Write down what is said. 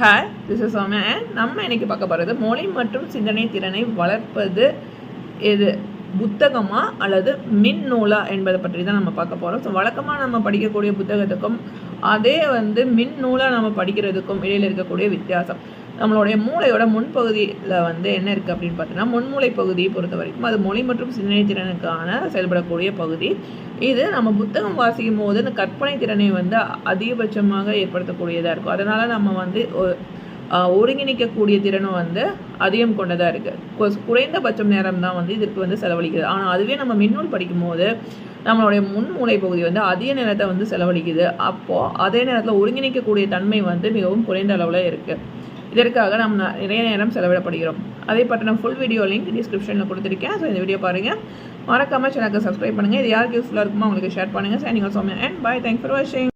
Hi, this is Soumya. நம்ம இன்னைக்கு பார்க்க போகிறது மொழி மற்றும் சிந்தனை திறனை வளர்ப்பது எது, புத்தகமா அல்லது மின் நூலா என்பதை பற்றி தான் நம்ம பார்க்க போகிறோம். ஸோ வழக்கமாக நம்ம படிக்கக்கூடிய புத்தகத்துக்கும் அதே மின் நூலாக நம்ம படிக்கிறதுக்கும் இடையில் இருக்கக்கூடிய வித்தியாசம். நம்மளுடைய மூளையோட முன்பகுதியில் என்ன இருக்குது அப்படின்னு பார்த்தீங்கன்னா, முன்மூளை பகுதியை பொறுத்த வரைக்கும் அது மொழி மற்றும் சிந்தனை திறனுக்கான செயல்படக்கூடிய பகுதி. இது நம்ம புத்தகம் வாசிக்கும் போது இந்த கற்பனை திறனை அதிகபட்சமாக ஏற்படுத்தக்கூடியதாக இருக்கும். அதனால் நம்ம ஒருங்கிணைக்கக்கூடிய திறனும் அதிகம் கொண்டதாக இருக்குது. குறைந்தபட்சம் நேரம் தான் இதற்கு செலவழிக்குது. ஆனால் அதுவே நம்ம மின்னூல் படிக்கும்போது நம்மளுடைய முன்மூளை பகுதி அதிக நேரத்தை செலவழிக்குது. அப்போது அதே நேரத்தில் ஒருங்கிணைக்கக்கூடிய தன்மை மிகவும் குறைந்த அளவில் இருக்குது. இதற்காக நம்ம நிறைய நேரம் செலவிடப்படுகிறோம். அதை பற்றின ஃபுல் வீடியோ லிங்க் டிஸ்கிரிப்ஷனில் கொடுத்துருக்கேன். ஸோ இந்த வீடியோ பாருங்கள். மறக்காமல் சேனலுக்கு சப்ஸ்கிரைப் பண்ணுங்கள். இது யாருக்கு யூஸ்ஃபுல்லாக இருக்குமோ அவங்களுக்கு ஷேர் பண்ணுங்கள். Signing off Soumya and bye. Thanks for வாட்சிங்.